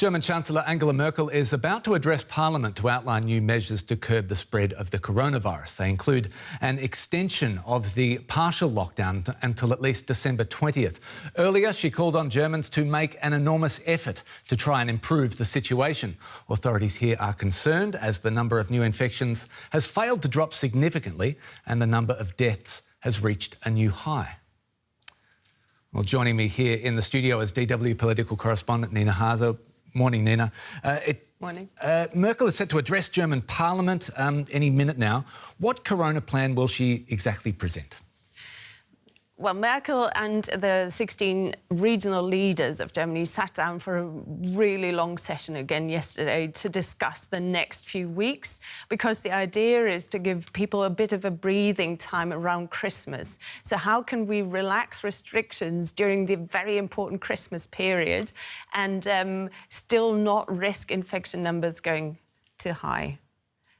German Chancellor Angela Merkel is about to address Parliament to outline new measures to curb the spread of the coronavirus. They include an extension of the partial lockdown until at least December 20th. Earlier, she called on Germans to make an enormous effort to try and improve the situation. Authorities here are concerned as the number of new infections has failed to drop significantly and the number of deaths has reached a new high. Well, joining me here in the studio is DW political correspondent Nina Haase. Morning, Nina. Morning. Merkel is set to address German Parliament any minute now. What corona plan will she exactly present? Well, Merkel and the 16 regional leaders of Germany sat down for a really long session again yesterday to discuss the next few weeks, because the idea is to give people a bit of a breathing time around Christmas. So how can we relax restrictions during the very important Christmas period and still not risk infection numbers going too high?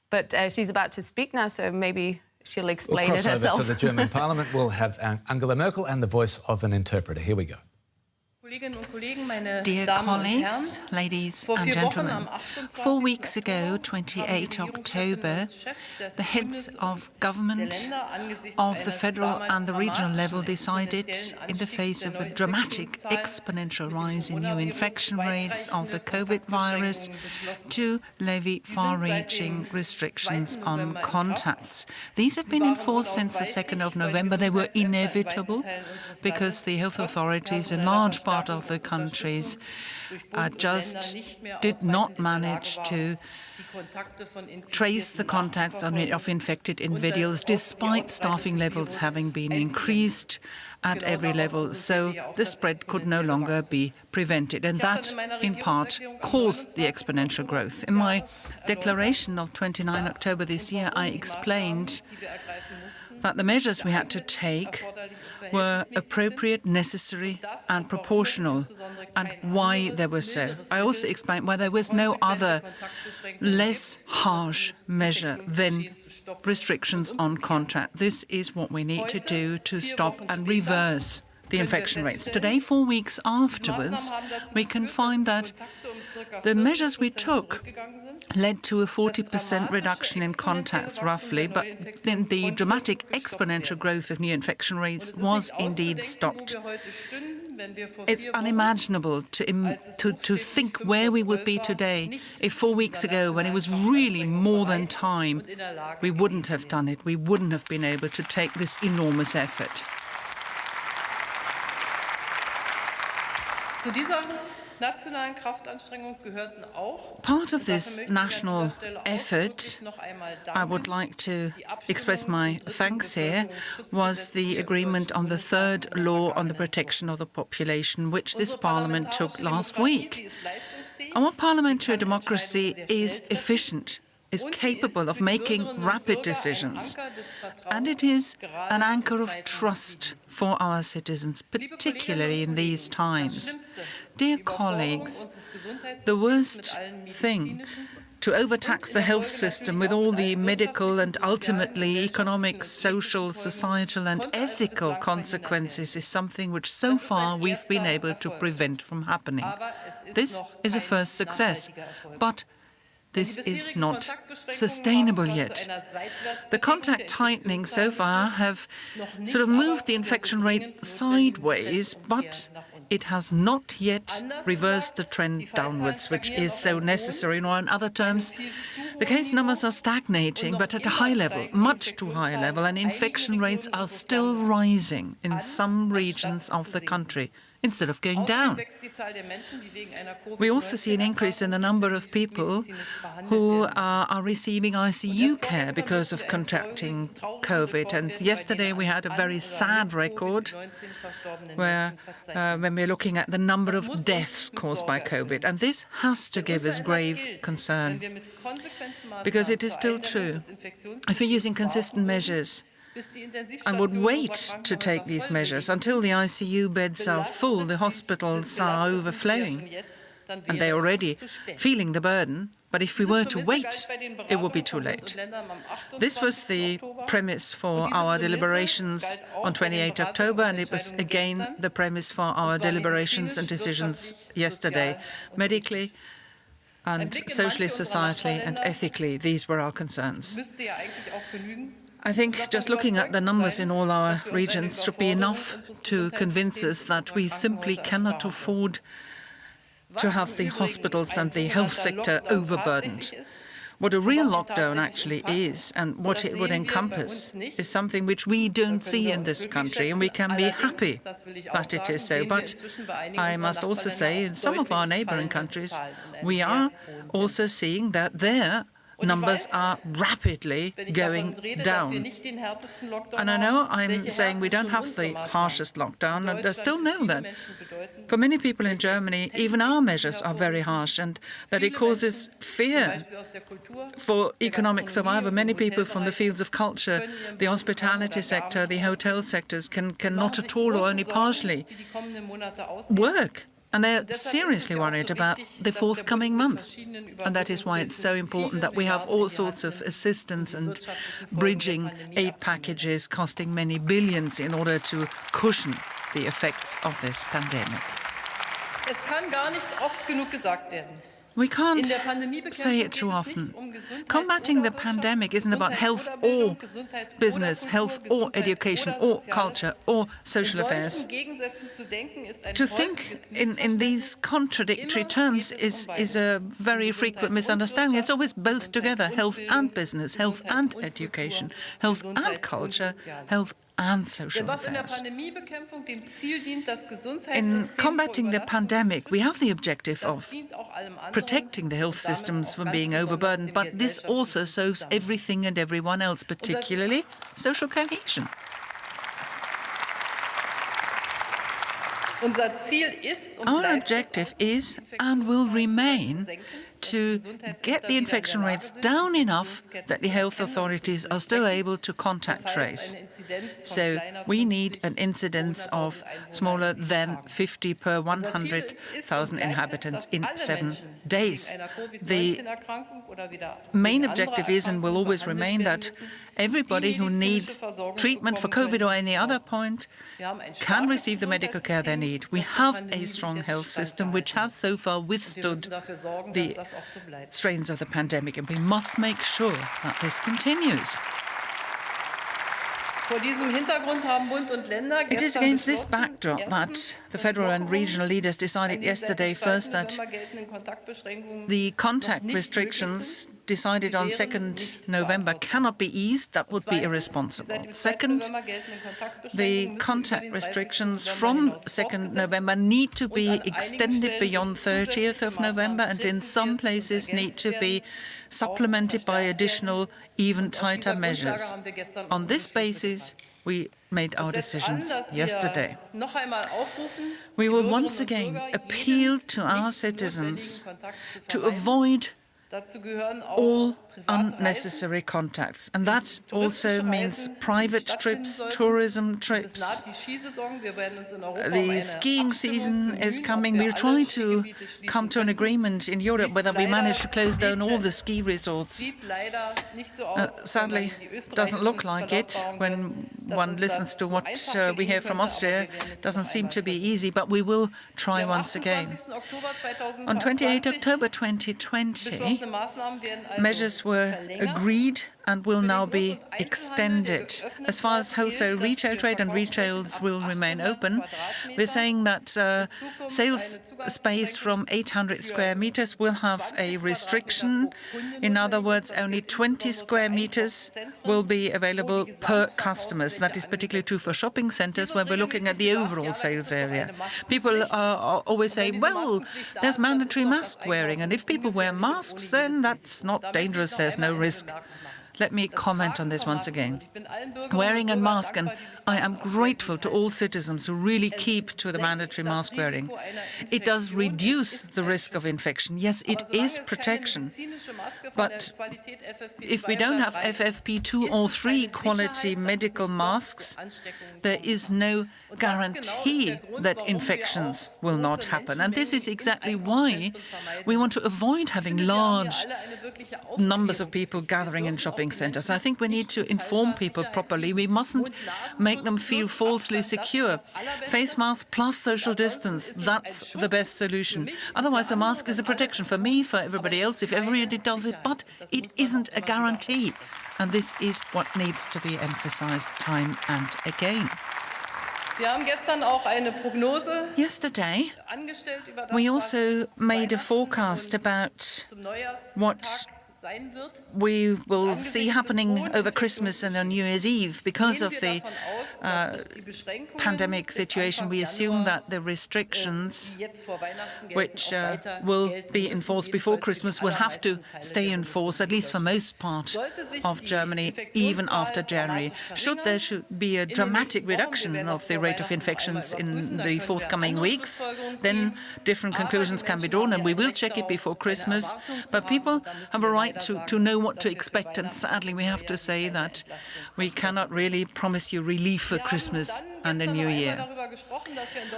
But she's about to speak now, so maybe she'll explain it herself. To the German Parliament, we'll have Angela Merkel and the voice of an interpreter. Here we go. Dear colleagues, ladies and gentlemen, 4 weeks ago, 28 October, the heads of government of the federal and the regional level decided, in the face of a dramatic exponential rise in new infection rates of the COVID virus, to levy far-reaching restrictions on contacts. These have been in force since the 2nd of November. They were inevitable because the health authorities in large part of the countries just did not manage to trace the contacts of infected individuals, despite staffing levels having been increased at every level. So the spread could no longer be prevented. And that, in part, caused the exponential growth. In my declaration of 29 October this year, I explained that the measures we had to take were appropriate, necessary and proportional, and why they were so. I also explained why there was no other, less harsh measure than restrictions on contact. This is what we need to do to stop and reverse the infection rates. Today, 4 weeks afterwards, we can find that the measures we took led to a 40% reduction in contacts, roughly, but then the dramatic exponential growth of new infection rates was indeed stopped. It's unimaginable to think where we would be today if 4 weeks ago, when it was really more than time, we wouldn't have done it. We wouldn't have been able to take this enormous effort. Part of this national effort, I would like to express my thanks here, was the agreement on the third law on the protection of the population, which this Parliament took last week. Our parliamentary democracy is efficient, is capable of making rapid decisions, and it is an anchor of trust for our citizens, particularly in these times. Dear colleagues, the worst thing to overtax the health system with all the medical and ultimately economic, social, societal and ethical consequences is something which so far we've been able to prevent from happening. This is a first success, but this is not sustainable yet. The contact tightening so far have sort of moved the infection rate sideways, but it has not yet reversed the trend downwards, which is so necessary. Or in other terms, the case numbers are stagnating, but at a high level, much too high a level, and infection rates are still rising in some regions of the country, instead of going down. We also see an increase in the number of people who are receiving ICU care because of contracting COVID. And yesterday we had a very sad record where when we're looking at the number of deaths caused by COVID. And this has to give us grave concern, because it is still true. If we're using consistent measures, I would wait to take these measures until the ICU beds are full, the hospitals are overflowing. and they're already feeling the burden. But if we were to wait, it would be too late. This was the premise for our deliberations on 28 October, and it was again the premise for our deliberations and decisions yesterday. Medically and socially, societally and ethically, these were our concerns. I think just looking at the numbers in all our regions should be enough to convince us that we simply cannot afford to have the hospitals and the health sector overburdened. What a real lockdown actually is and what it would encompass is something which we don't see in this country, and we can be happy that it is so. But I must also say, in some of our neighbouring countries, we are also seeing that their numbers are rapidly going down. And I know I'm saying we don't have the harshest lockdown, and I still know that for many people in Germany, even our measures are very harsh, and that it causes fear for economic survival. Many people from the fields of culture, the hospitality sector, the hotel sectors can not at all or only partially work. And they're seriously worried about the forthcoming months. And that is why it's so important that we have all sorts of assistance and bridging aid packages costing many billions in order to cushion the effects of this pandemic. We can't say it too often. Combating the pandemic isn't about health or business, health or education or culture or social affairs. To think in these contradictory terms is a very frequent misunderstanding. It's always both together, health and business, health and education, health and culture, health and social affairs. In combating the pandemic, we have the objective of protecting the health systems from being overburdened, but this also serves everything and everyone else, particularly social cohesion. Our objective is and will remain to get the infection rates down enough that the health authorities are still able to contact trace. So we need an incidence of smaller than 50 per 100,000 inhabitants in 7 days. The main objective is and will always remain that everybody who needs treatment for COVID or any other point can receive the medical care they need. We have a strong health system which has so far withstood the strains of the pandemic, and we must make sure that this continues. It is against this backdrop that the federal and regional leaders decided yesterday first that the contact restrictions decided on 2nd November cannot be eased. That would be irresponsible. Second, the contact restrictions from 2nd November need to be extended beyond 30th of November and in some places need to be supplemented by additional, even tighter measures. On this basis, we made our decisions yesterday. We will once again appeal to our citizens to avoid all unnecessary contacts. And that also means private trips, tourism trips. The skiing season is coming. We're trying to come to an agreement in Europe whether we manage to close down all the ski resorts. Sadly, it doesn't look like it. When one listens to what we hear from Austria, it doesn't seem to be easy, but we will try once again. On 28 October 2020, measures were agreed and will now be extended. As far as wholesale retail trade and retails will remain open, we're saying that sales space from 800 square meters will have a restriction. In other words, only 20 square meters will be available per customers. That is particularly true for shopping centers where we're looking at the overall sales area. People always say, well, there's mandatory mask wearing, and if people wear masks, then that's not dangerous, there's no risk. Let me comment on this once again. Wearing a mask and I am grateful to all citizens who really keep to the mandatory mask wearing. It does reduce the risk of infection. Yes, it is protection. But if we don't have FFP2 or 3 quality medical masks, there is no guarantee that infections will not happen. And this is exactly why we want to avoid having large numbers of people gathering in shopping centres. I think we need to inform people properly. We mustn't make them feel falsely secure. Face mask plus social distance, that's the best solution. Otherwise, a mask is a protection for me, for everybody else, if everybody does it, but it isn't a guarantee. And this is what needs to be emphasised time and again. Yesterday, we also made a forecast about what we will see happening over Christmas and on New Year's Eve. Because of the pandemic situation, we assume that the restrictions which will be enforced before Christmas will have to stay in force, at least for most part of Germany, even after January. Should there be a dramatic reduction of the rate of infections in the forthcoming weeks, then different conclusions can be drawn, and we will check it before Christmas. But people have a right to know what to expect, and sadly we have to say that we cannot really promise you relief for Christmas and the New Year.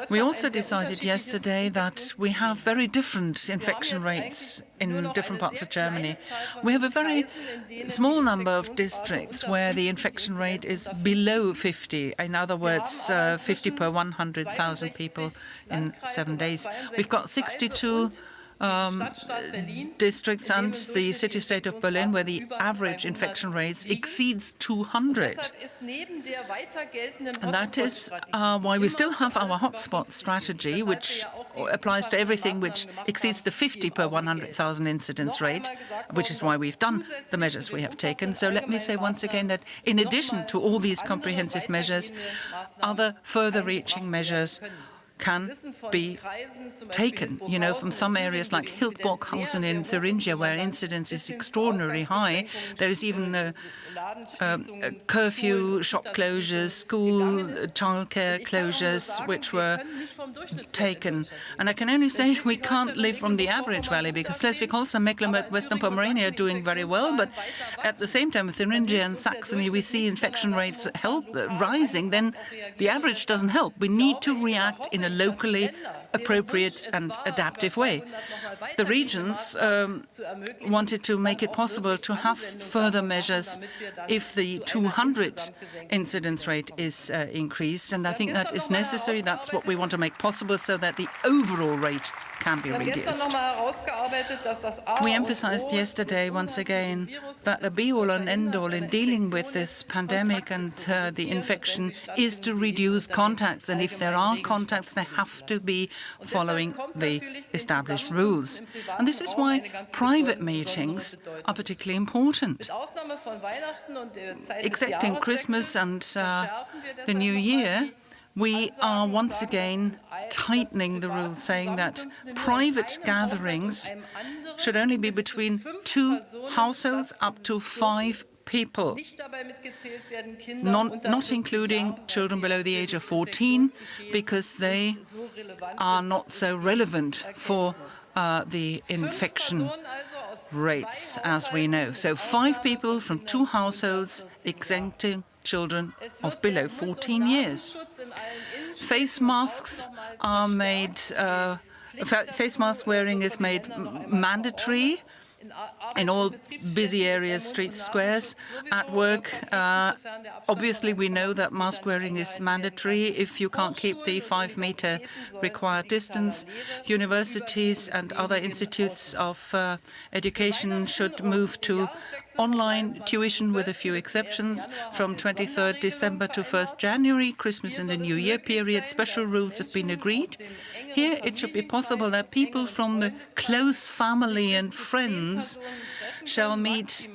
We also decided yesterday that we have very different infection rates in different parts of Germany. We have a very small number of districts where the infection rate is below 50, in other words, 50 per 100,000 people in 7 days. We've got 62 districts and the city-state of Berlin, where the average infection rate exceeds 200. And that is why we still have our hotspot strategy, which applies to everything which exceeds the 50 per 100,000 incidence rate, which is why we've done the measures we have taken. So let me say once again that in addition to all these comprehensive measures, other further-reaching measures can be taken, from some areas like Hildburghausen in Thuringia, where incidence is extraordinarily high. There is even a curfew, shop closures, school, childcare closures, which were taken. And I can only say we can't live from the average valley, because Schleswig-Holstein, Mecklenburg, Western Pomerania are doing very well, but at the same time, with Thuringia and Saxony, we see infection rates rising. Then the average doesn't help. We need to react in a locally appropriate and adaptive way. The regions wanted to make it possible to have further measures if the 200 incidence rate is increased, and I think that is necessary. That's what we want to make possible, so that the overall rate can be reduced. We emphasized yesterday once again that the be-all and end-all in dealing with this pandemic and the infection is to reduce contacts, and if there are contacts, they have to be following the established rules. And this is why private meetings are particularly important. Excepting Christmas and the New Year, we are once again tightening the rules, saying that private gatherings should only be between 2 households up to 5 people, not including children below the age of 14, because they are not so relevant for the infection rates, as we know. So 5 people from 2 households, exempting children of below 14 years. Face masks are made, face mask wearing is made mandatory in all busy areas, streets, squares, at work. Obviously, we know that mask wearing is mandatory if you can't keep the 5-meter required distance. Universities and other institutes of education should move to online tuition, with a few exceptions, from 23rd December to 1st January, Christmas and the New Year period. Special rules have been agreed. Here, it should be possible that people from the close family and friends shall meet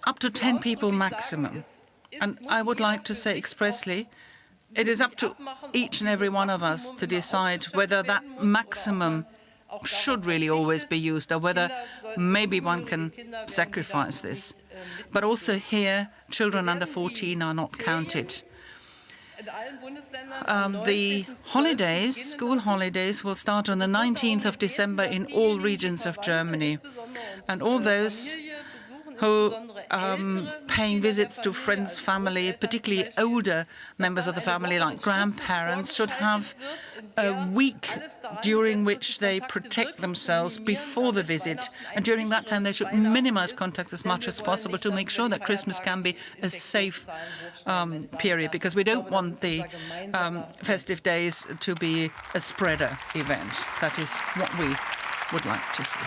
up to 10 people maximum. And I would like to say expressly, it is up to each and every one of us to decide whether that maximum should really always be used, or whether maybe one can sacrifice this. But also here, children under 14 are not counted. The holidays, school holidays, will start on the 19th of December in all regions of Germany. And all those who paying visits to friends, family, particularly older members of the family like grandparents, should have a week during which they protect themselves before the visit. And during that time, they should minimize contact as much as possible to make sure that Christmas can be a safe period, because we don't want the festive days to be a spreader event. That is what we would like to see.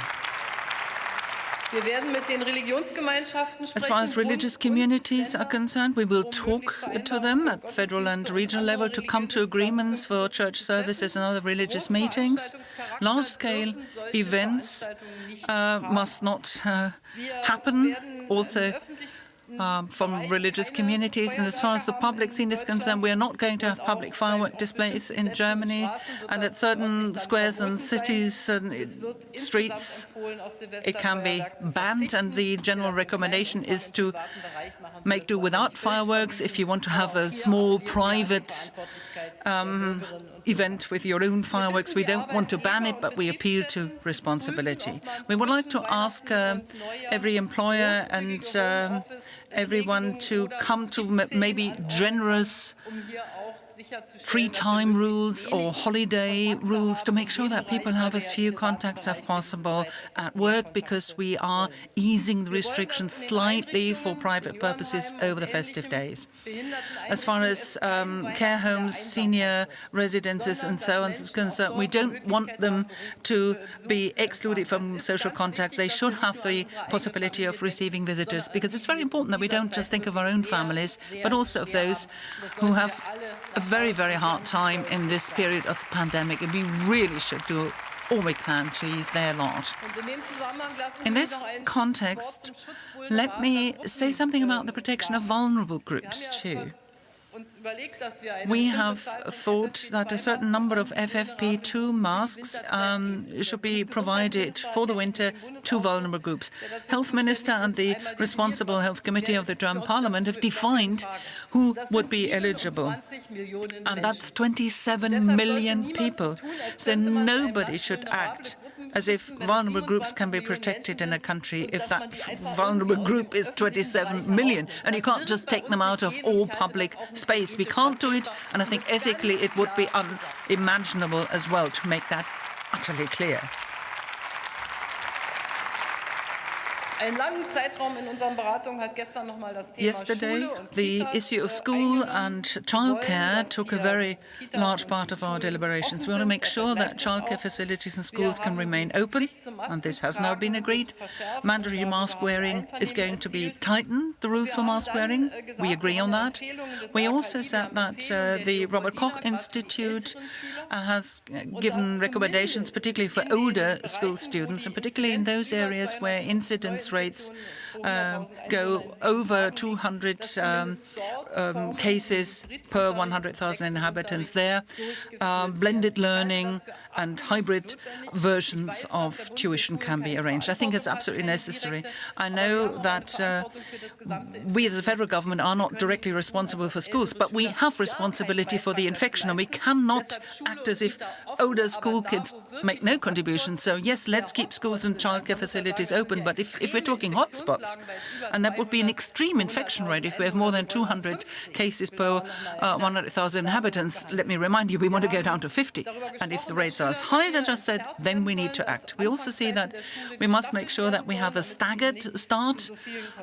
As far as religious communities are concerned, we will talk to them at federal and regional level to come to agreements for church services and other religious meetings. Large-scale events must not happen, also from religious communities. And as far as the public scene is concerned, we are not going to have public firework displays in Germany. And at certain squares and cities and streets, it can be banned. And the general recommendation is to make do without fireworks. If you want to have a small private event with your own fireworks, we don't want to ban it, but we appeal to responsibility. We would like to ask every employer and everyone to come to maybe generous free time rules or holiday rules to make sure that people have as few contacts as possible at work, because we are easing the restrictions slightly for private purposes over the festive days. As far as care homes, senior residences and so on is concerned, we don't want them to be excluded from social contact. They should have the possibility of receiving visitors, because it's very important that we don't just think of our own families, but also of those who have a very, very hard time in this period of the pandemic, and we really should do all we can to ease their lot. In this context, let me say something about the protection of vulnerable groups too. We have thought that a certain number of FFP2 masks should be provided for the winter to vulnerable groups. Health Minister and the responsible Health Committee of the German Parliament have defined who would be eligible, and that's 27 million people. So nobody should act as if vulnerable groups can be protected in a country if that vulnerable group is 27 million. And you can't just take them out of all public space. We can't do it, and I think ethically it would be unimaginable as well to make that utterly clear. Yesterday, the issue of school and childcare took a very large part of our deliberations. We want to make sure that childcare facilities and schools can remain open, and this has now been agreed. Mandatory mask wearing is going to be tightened, the rules for mask wearing. We agree on that. We also said that the Robert Koch Institute has given recommendations, particularly for older school students, and particularly in those areas where incidence rates go over 200 cases per 100,000 inhabitants there. Blended learning and hybrid versions of tuition can be arranged. I think it's absolutely necessary. I know that we as the federal government are not directly responsible for schools, but we have responsibility for the infection, and we cannot act as if older school kids make no contribution. So yes, let's keep schools and childcare facilities open, but if we're talking hotspots, and that would be an extreme infection rate if we have more than 200 cases per 100,000 inhabitants. Let me remind you, we want to go down to 50. And if the rates are as high as I just said, then we need to act. We also see that we must make sure that we have a staggered start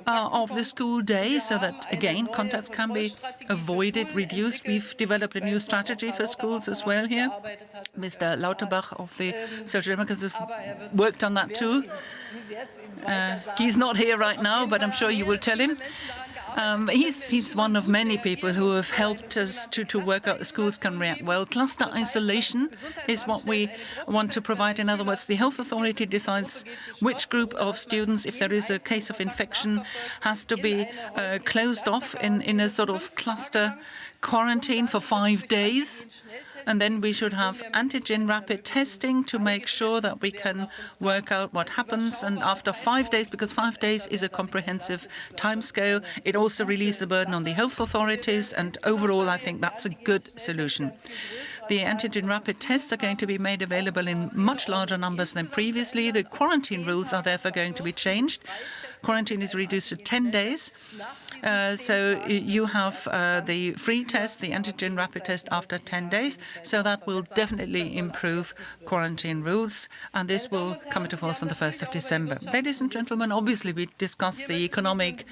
of the school day, so that, again, contacts can be avoided, reduced. We've developed a new strategy for schools as well here. Mr. Lauterbach of the Social Democrats have worked on that too. He's not here right now, but I'm sure you will tell him. He's one of many people who have helped us to work out the schools can react well. Cluster isolation is what we want to provide. In other words, the health authority decides which group of students, if there is a case of infection, has to be closed off in a sort of cluster quarantine for 5 days. And then we should have antigen rapid testing to make sure that we can work out what happens. And after 5 days, because 5 days is a comprehensive timescale, it also relieves the burden on the health authorities. And overall, I think that's a good solution. The antigen rapid tests are going to be made available in much larger numbers than previously. The quarantine rules are therefore going to be changed. Quarantine is reduced to 10 days. So you have the free test, the antigen rapid test after 10 days. So that will definitely improve quarantine rules. And this will come into force on the 1st of December. Ladies and gentlemen, obviously we discussed the economic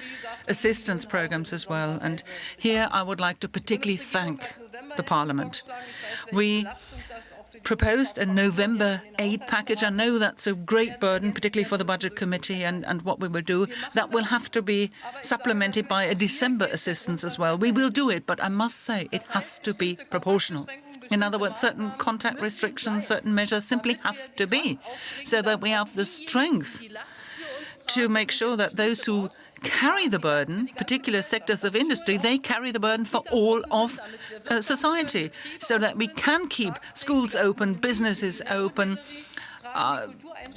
assistance programs as well. And here I would like to particularly thank the Parliament. We proposed a November aid package. I know that's a great burden, particularly for the Budget Committee, and what we will do. That will have to be supplemented by a December assistance as well. We will do it, but I must say it has to be proportional. In other words, certain contact restrictions, certain measures simply have to be, so that we have the strength to make sure that those who carry the burden, particular sectors of industry, they carry the burden for all of society, so that we can keep schools open, businesses open.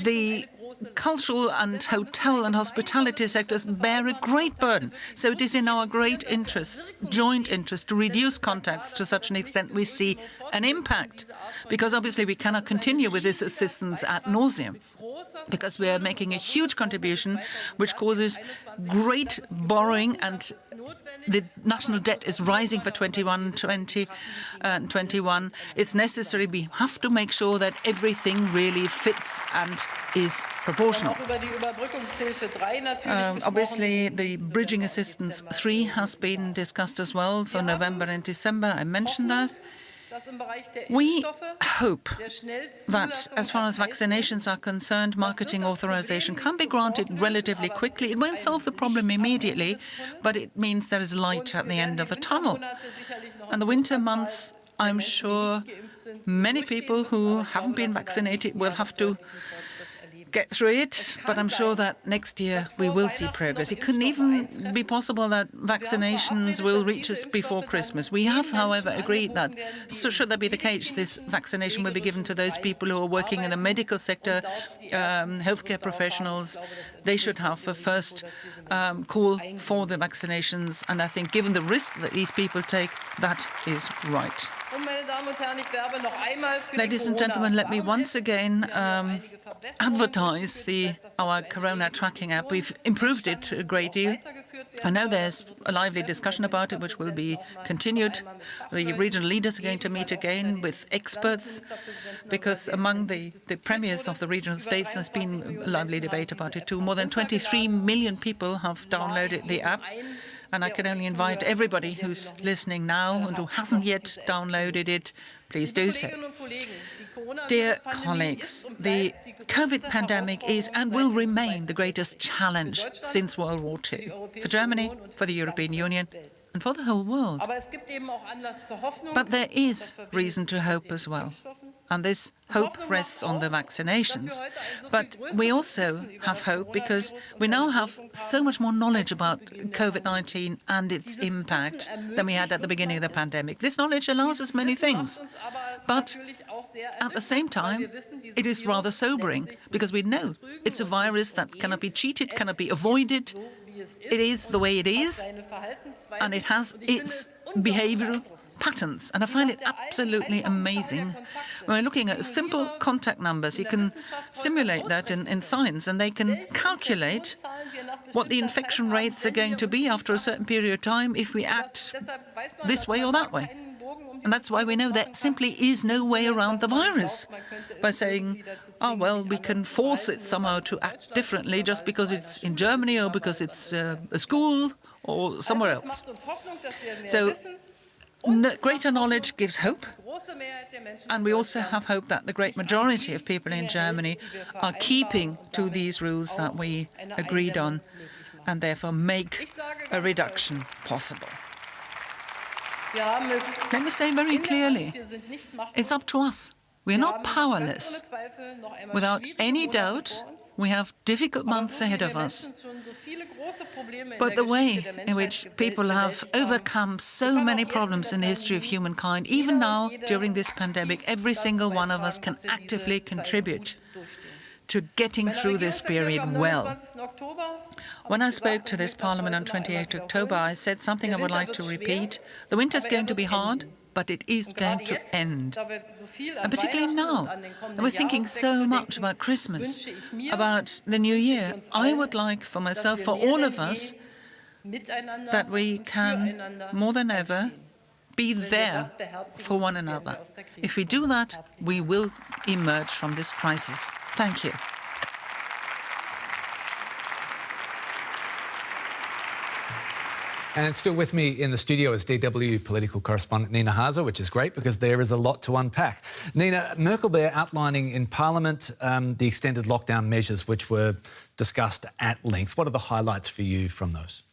The cultural and hotel and hospitality sectors bear a great burden. So it is in our great interest, joint interest, to reduce contacts to such an extent we see an impact. Because obviously we cannot continue with this assistance ad nauseam, because we are making a huge contribution which causes great borrowing, and the national debt is rising for 21. It's necessary. We have to make sure that everything really fits and is proportional. Obviously, the Bridging Assistance 3 has been discussed as well for November and December. I mentioned that. We hope that, as far as vaccinations are concerned, marketing authorization can be granted relatively quickly. It won't solve the problem immediately, but it means there is light at the end of the tunnel. And the winter months, I'm sure many people who haven't been vaccinated will have to get through it, but I'm sure that next year we will see progress. It couldn't even be possible that vaccinations will reach us before Christmas. We have, however, agreed that, so should that be the case, this vaccination will be given to those people who are working in the medical sector, healthcare professionals. They should have the first call for the vaccinations, and I think given the risk that these people take, that is right. Ladies and gentlemen, let me once again advertise our Corona tracking app. We've improved it a great deal. I know there's a lively discussion about it, which will be continued. The regional leaders are going to meet again with experts, because among the premiers of the regional states, there's been a lively debate about it too. More than 23 million people have downloaded the app. And I can only invite everybody who's listening now and who hasn't yet downloaded it, please do so. Dear colleagues, the COVID pandemic is and will remain the greatest challenge since World War II, for Germany, for the European Union, and for the whole world. But there is reason to hope as well. And this hope rests on the vaccinations. But we also have hope because we now have so much more knowledge about COVID-19 and its impact than we had at the beginning of the pandemic. This knowledge allows us many things. But at the same time, it is rather sobering, because we know it's a virus that cannot be cheated, cannot be avoided. It is the way it is, and it has its behavioral patterns. And I find it absolutely amazing. When we're looking at simple contact numbers, you can simulate that in science, and they can calculate what the infection rates are going to be after a certain period of time if we act this way or that way. And that's why we know there simply is no way around the virus, by saying, oh, well, we can force it somehow to act differently just because it's in Germany or because it's a school or somewhere else. So greater knowledge gives hope, and we also have hope that the great majority of people in Germany are keeping to these rules that we agreed on, and therefore make a reduction possible. Let me say very clearly, it's up to us. We are not powerless. Without any doubt, we have difficult months ahead of us. But the way in which people have overcome so many problems in the history of humankind, even now, during this pandemic, every single one of us can actively contribute to getting through this period well. When I spoke to this Parliament on 28 October, I said something I would like to repeat. The winter's going to be hard, but it is going to end. And particularly now, and we're thinking so much about Christmas, about the New Year, I would like for myself, for all of us, that we can, more than ever, be there for one another. If we do that, we will emerge from this crisis. Thank you. And still with me in the studio is DW political correspondent Nina Haase, which is great because there is a lot to unpack. Nina, Merkel there outlining in Parliament the extended lockdown measures which were discussed at length. What are the highlights for you from those?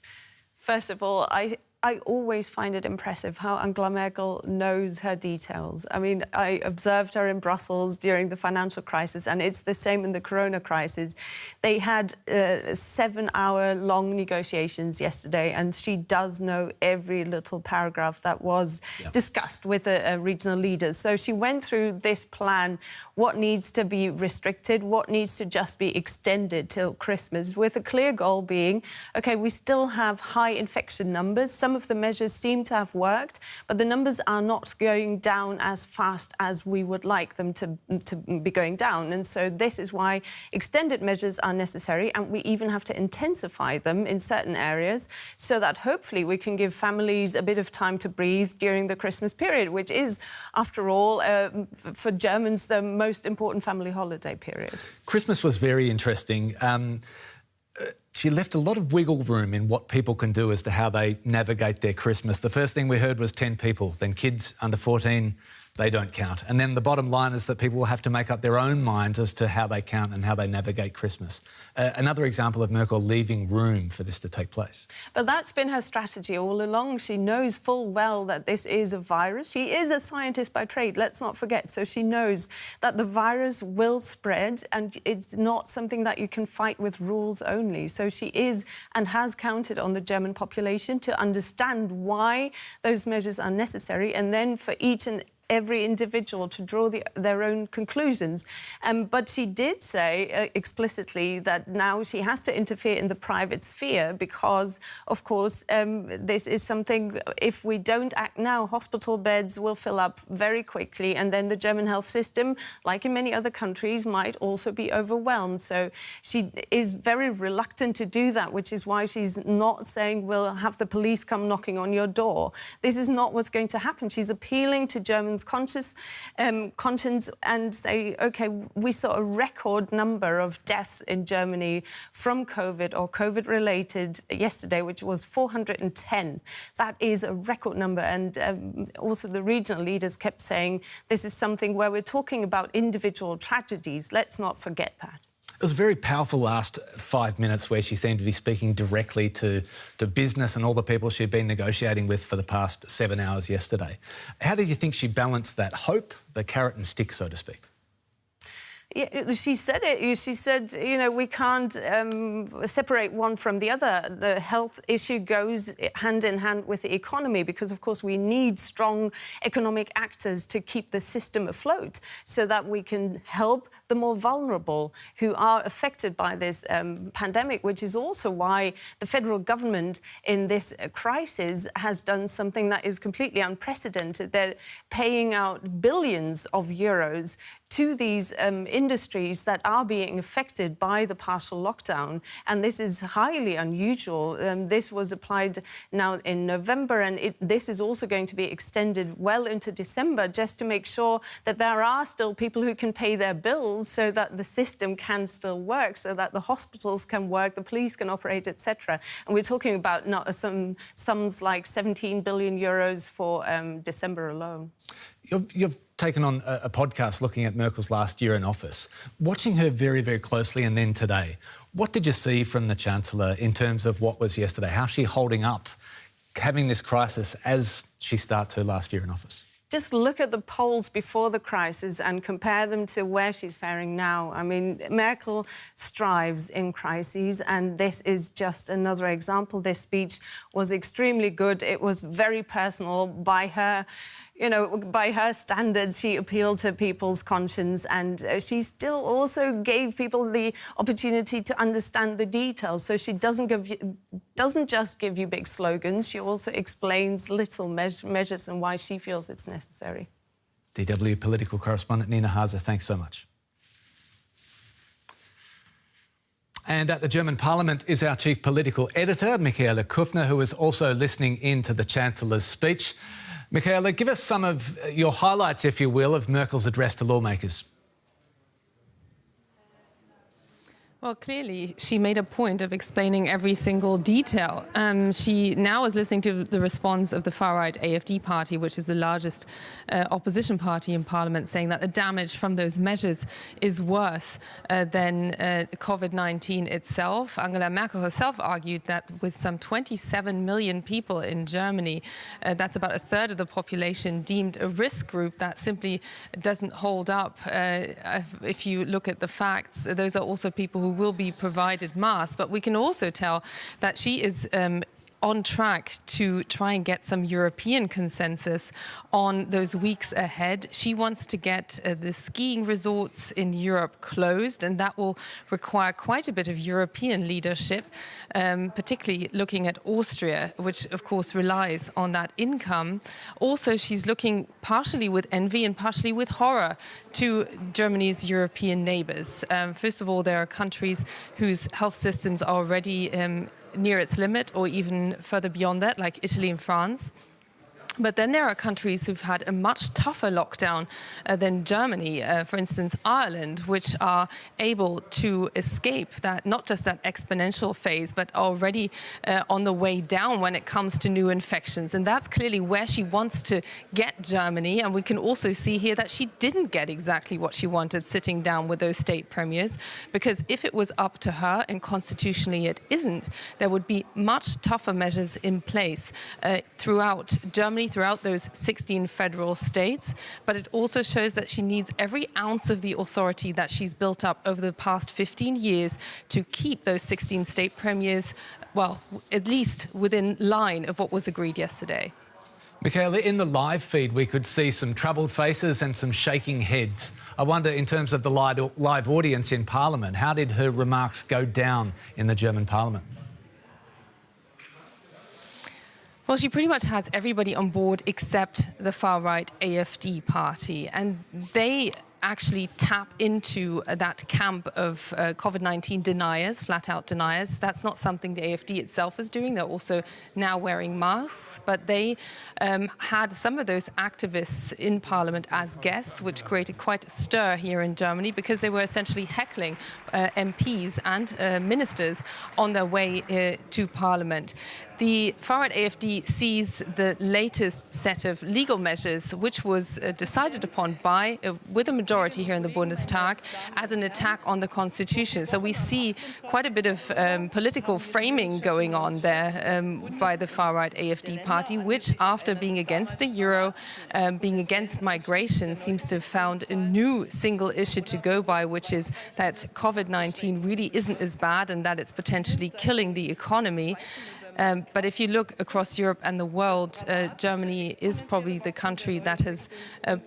First of all, I always find it impressive how Angela Merkel knows her details. I mean, I observed her in Brussels during the financial crisis, and it's the same in the corona crisis. They had 7-hour-long negotiations yesterday, and she does know every little paragraph that was discussed with the regional leaders. So she went through this plan, what needs to be restricted, what needs to just be extended till Christmas, with a clear goal being, OK, we still have high infection numbers. Some of the measures seem to have worked, but the numbers are not going down as fast as we would like them to be going down. And so this is why extended measures are necessary, and we even have to intensify them in certain areas so that hopefully we can give families a bit of time to breathe during the Christmas period, which is, after all, for Germans, the most important family holiday period. Christmas was very interesting. She left a lot of wiggle room in what people can do as to how they navigate their Christmas. The first thing we heard was 10 people, then kids under 14, they don't count. And then the bottom line is that people will have to make up their own minds as to how they count and how they navigate Christmas. Another example of Merkel leaving room for this to take place. But that's been her strategy all along. She knows full well that this is a virus. She is a scientist by trade, let's not forget. So she knows that the virus will spread and it's not something that you can fight with rules only. So she is and has counted on the German population to understand why those measures are necessary, and then for each and every individual to draw their own conclusions. But she did say explicitly that now she has to interfere in the private sphere because, of course, this is something, if we don't act now, hospital beds will fill up very quickly, and then the German health system, like in many other countries, might also be overwhelmed. So she is very reluctant to do that, which is why she's not saying we'll have the police come knocking on your door. This is not what's going to happen. She's appealing to Germans' conscience and say, OK, we saw a record number of deaths in Germany from COVID or COVID-related yesterday, which was 410. That is a record number. And also the regional leaders kept saying this is something where we're talking about individual tragedies. Let's not forget that. It was a very powerful last 5 minutes where she seemed to be speaking directly to business and all the people she'd been negotiating with for the past 7 hours yesterday. How do you think she balanced that hope, the carrot and stick, so to speak? Yeah, she said it. She said, you know, we can't separate one from the other. The health issue goes hand in hand with the economy because, of course, we need strong economic actors to keep the system afloat so that we can help the more vulnerable who are affected by this pandemic, which is also why the federal government in this crisis has done something that is completely unprecedented. They're paying out billions of euros to these industries that are being affected by the partial lockdown. And this is highly unusual. This was applied now in November, and this is also going to be extended well into December, just to make sure that there are still people who can pay their bills so that the system can still work, so that the hospitals can work, the police can operate, etc. And we're talking about some sums like 17 billion euros for December alone. You've taken on a podcast looking at Merkel's last year in office. Watching her very, very closely and then today, what did you see from the Chancellor in terms of what was yesterday? How's she holding up, having this crisis as she starts her last year in office? just look at the polls before the crisis and compare them to where she's faring now. I mean, Merkel strives in crises, and this is just another example. This speech was extremely good. It was very personal by her. You know, by her standards, she appealed to people's conscience, and she still also gave people the opportunity to understand the details. So she doesn't just give you big slogans, she also explains little measures and why she feels it's necessary. DW political correspondent Nina Haase, thanks so much. And at the German Parliament is our chief political editor, Michaela Kufner, who is also listening in to the Chancellor's speech. Michaela, give us some of your highlights, if you will, of Merkel's address to lawmakers. Well, clearly, she made a point of explaining every single detail. She now is listening to the response of the far-right AfD party, which is the largest opposition party in parliament, saying that the damage from those measures is worse than COVID-19 itself. Angela Merkel herself argued that with some 27 million people in Germany, that's about a third of the population deemed a risk group, that simply doesn't hold up. If you look at the facts, those are also people who will be provided masks, but we can also tell that she is on track to try and get some European consensus on those weeks ahead. She wants to get the skiing resorts in Europe closed, and that will require quite a bit of European leadership, particularly looking at Austria, which of course relies on that income. Also, she's looking partially with envy and partially with horror to Germany's European neighbours. First of all, there are countries whose health systems are already near its limit or even further beyond that, like Italy and France. But then there are countries who've had a much tougher lockdown than Germany, for instance, Ireland, which are able to escape that, not just that exponential phase, but already on the way down when it comes to new infections. And that's clearly where she wants to get Germany. And we can also see here that she didn't get exactly what she wanted sitting down with those state premiers, because if it was up to her, and constitutionally it isn't, there would be much tougher measures in place throughout Germany, throughout those 16 federal states. But it also shows that she needs every ounce of the authority that she's built up over the past 15 years to keep those 16 state premiers, well, at least within line of what was agreed yesterday. Michaela, in the live feed, we could see some troubled faces and some shaking heads. I wonder, in terms of the live audience in Parliament, how did her remarks go down in the German Parliament? Well, she pretty much has everybody on board except the far-right AfD party, and they actually tap into that camp of COVID-19 deniers, flat-out deniers. That's not something the AfD itself is doing. They're also now wearing masks, but they had some of those activists in Parliament as guests, which created quite a stir here in Germany, because they were essentially heckling MPs and ministers on their way to Parliament. The far-right AfD sees the latest set of legal measures, which was decided upon by, with a majority here in the Bundestag, as an attack on the Constitution. So we see quite a bit of political framing going on there by the far-right AfD party, which, after being against the euro, being against migration, seems to have found a new single issue to go by, which is that COVID-19 really isn't as bad and that it's potentially killing the economy. But if you look across Europe and the world, Germany is probably the country that has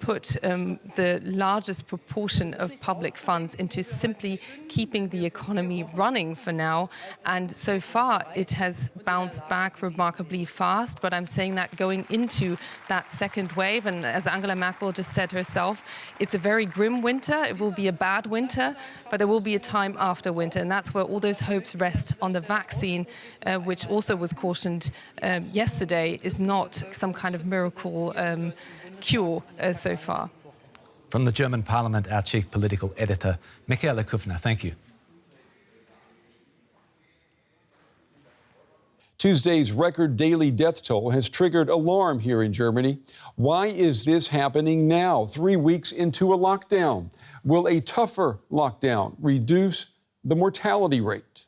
put the largest proportion of public funds into simply keeping the economy running for now. And so far, it has bounced back remarkably fast. But I'm saying that going into that second wave, and as Angela Merkel just said herself, it's a very grim winter. It will be a bad winter, but there will be a time after winter. And that's where all those hopes rest on the vaccine, which also was cautioned yesterday is not some kind of miracle cure so far. From the German Parliament, our chief political editor, Michaela Kufner. Thank you. Tuesday's record daily death toll has triggered alarm here in Germany. Why is this happening now, 3 weeks into a lockdown? Will a tougher lockdown reduce the mortality rate?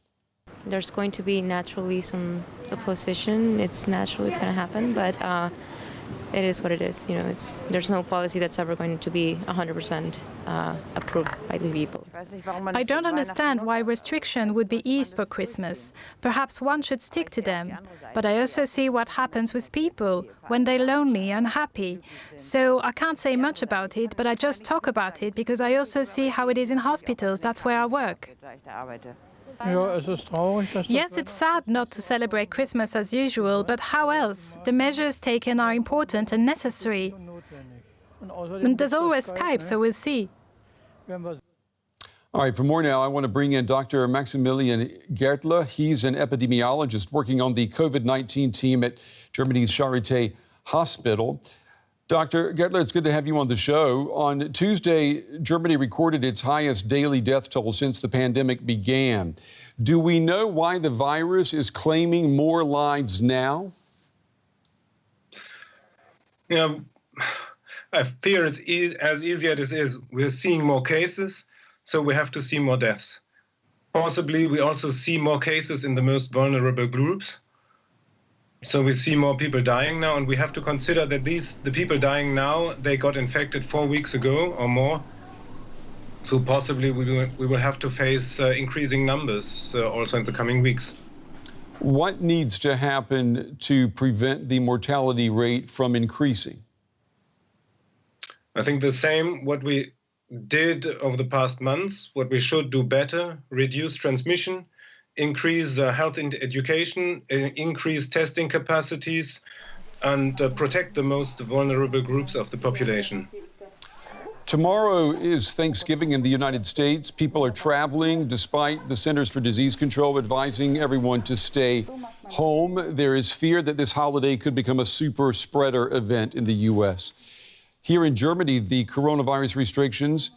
There's going to be naturally some opposition. It's natural, it's going to happen, but it is what it is. You know, there's no policy that's ever going to be 100% approved by the people. I don't understand why restriction would be eased for Christmas. Perhaps one should stick to them. But I also see what happens with people when they're lonely and unhappy. So I can't say much about it, but I just talk about it because I also see how it is in hospitals. That's where I work. Yes, it's sad not to celebrate Christmas as usual, but how else? The measures taken are important and necessary. And there's always Skype, so we'll see. All right, for more now, I want to bring in Dr. Maximilian Gertler. He's an epidemiologist working on the COVID-19 team at Germany's Charité Hospital. Dr. Gertler, it's good to have you on the show. On Tuesday, Germany recorded its highest daily death toll since the pandemic began. Do we know why the virus is claiming more lives now? Yeah, I fear it's as easy as it is. We're seeing more cases, so we have to see more deaths. Possibly we also see more cases in the most vulnerable groups. So we see more people dying now, and we have to consider that the people dying now, they got infected 4 weeks ago or more. So possibly we will have to face increasing numbers also in the coming weeks. What needs to happen to prevent the mortality rate from increasing? I think the same what we did over the past months, what we should do better, reduce transmission, increase health education, increase testing capacities, and protect the most vulnerable groups of the population. Tomorrow is Thanksgiving in the United States. People are traveling despite the Centers for Disease Control advising everyone to stay home. There is fear that this holiday could become a super spreader event in the U.S. Here in Germany, the coronavirus restrictions,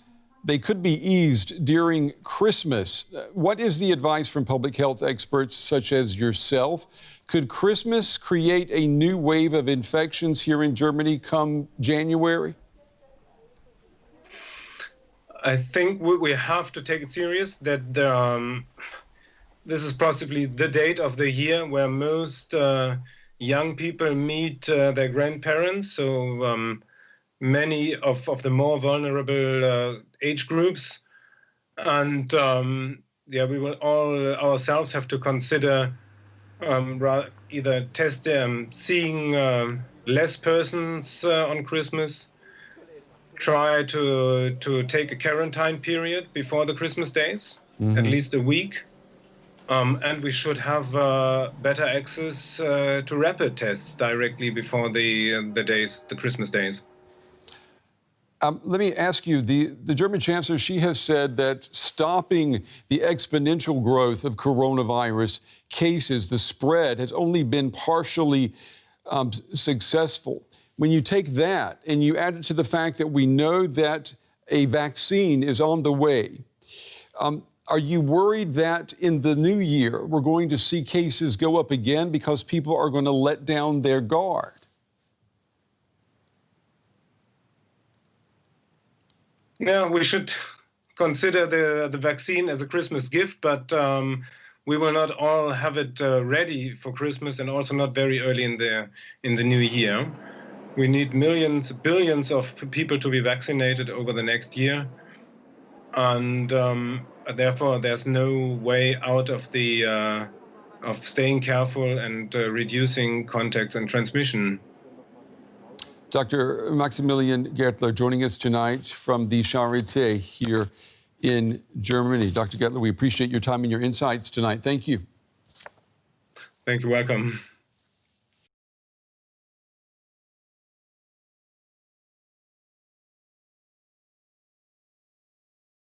they could be eased during Christmas. What is the advice from public health experts such as yourself? Could Christmas create a new wave of infections here in Germany come January? I think we have to take it serious that this is possibly the date of the year where most young people meet their grandparents. So many of the more vulnerable age groups. And we will all ourselves have to consider either seeing less persons on Christmas, try to take a quarantine period before the Christmas days, at least a week. And we should have better access to rapid tests directly before the Christmas days. Let me ask you, the German Chancellor, she has said that stopping the exponential growth of coronavirus cases, the spread, has only been partially successful. When you take that and you add it to the fact that we know that a vaccine is on the way, are you worried that in the new year we're going to see cases go up again because people are going to let down their guard? Yeah, we should consider the vaccine as a Christmas gift, but we will not all have it ready for Christmas, and also not very early in the new year. We need billions of people to be vaccinated over the next year, and therefore there's no way out of of staying careful and reducing contacts and transmission. Dr. Maximilian Gertler joining us tonight from the Charité here in Germany. Dr. Gertler, we appreciate your time and your insights tonight. Thank you. Thank you. Welcome.